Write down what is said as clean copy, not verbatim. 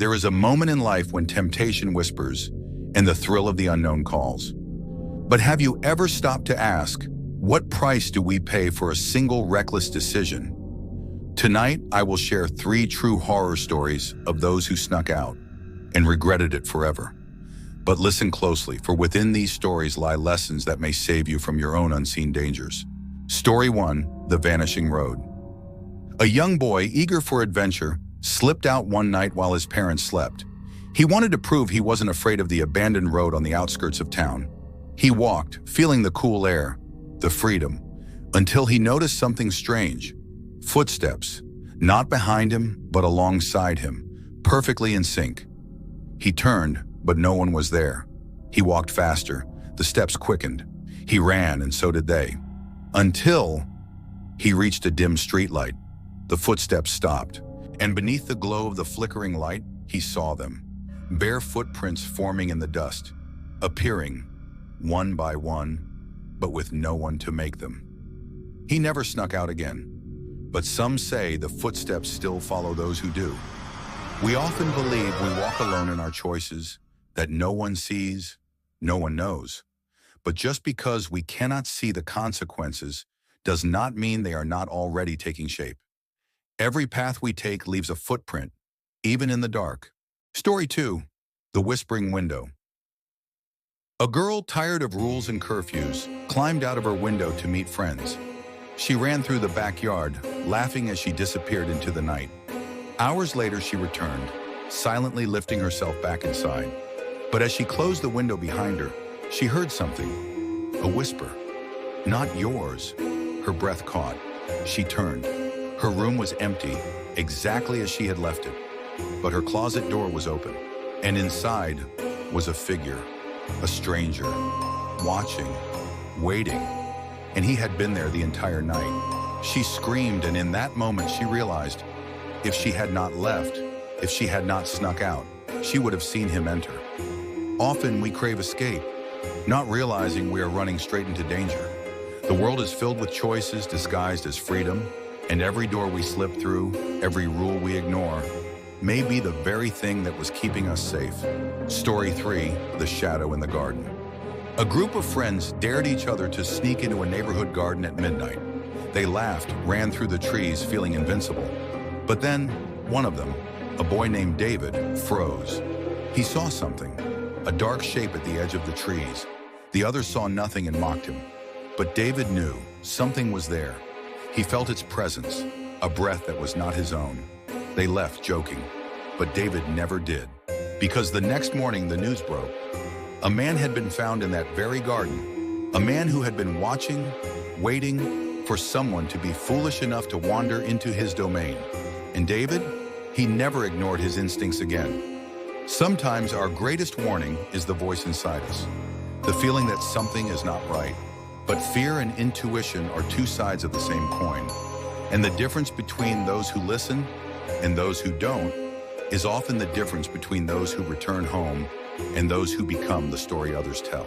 There is a moment in life when temptation whispers and the thrill of the unknown calls. But have you ever stopped to ask, what price do we pay for a single reckless decision? Tonight, I will share 3 true horror stories of those who snuck out and regretted it forever. But listen closely, for within these stories lie lessons that may save you from your own unseen dangers. Story 1, The Vanishing Road. A young boy, eager for adventure, slipped out one night while his parents slept. He wanted to prove he wasn't afraid of the abandoned road on the outskirts of town. He walked, feeling the cool air, the freedom, until he noticed something strange. Footsteps, not behind him, but alongside him, perfectly in sync. He turned, but no one was there. He walked faster, the steps quickened. He ran, and so did they. Until he reached a dim streetlight. The footsteps stopped, and beneath the glow of the flickering light, he saw them. Bare footprints forming in the dust, appearing one by one, but with no one to make them. He never snuck out again, but some say the footsteps still follow those who do. We often believe we walk alone in our choices, that no one sees, no one knows. But just because we cannot see the consequences does not mean they are not already taking shape. Every path we take leaves a footprint, even in the dark. Story 2, The Whispering Window. A girl tired of rules and curfews climbed out of her window to meet friends. She ran through the backyard, laughing as she disappeared into the night. Hours later, she returned, silently lifting herself back inside. But as she closed the window behind her, she heard something, a whisper. Not yours. Her breath caught. She turned. Her room was empty, exactly as she had left it. But her closet door was open, and inside was a figure, a stranger, watching, waiting, and he had been there the entire night. She screamed, and in that moment she realized, if she had not left, if she had not snuck out, she would have seen him enter. Often we crave escape, not realizing we are running straight into danger. The world is filled with choices disguised as freedom, and every door we slip through, every rule we ignore, may be the very thing that was keeping us safe. Story 3, The Shadow in the Garden. A group of friends dared each other to sneak into a neighborhood garden at midnight. They laughed, ran through the trees, feeling invincible. But then, one of them, a boy named David, froze. He saw something, a dark shape at the edge of the trees. The others saw nothing and mocked him. But David knew something was there. He felt its presence, a breath that was not his own. They left joking, but David never did. Because the next morning the news broke. A man had been found in that very garden. A man who had been watching, waiting for someone to be foolish enough to wander into his domain. And David, he never ignored his instincts again. Sometimes our greatest warning is the voice inside us, the feeling that something is not right. But fear and intuition are two sides of the same coin. And the difference between those who listen and those who don't is often the difference between those who return home and those who become the story others tell.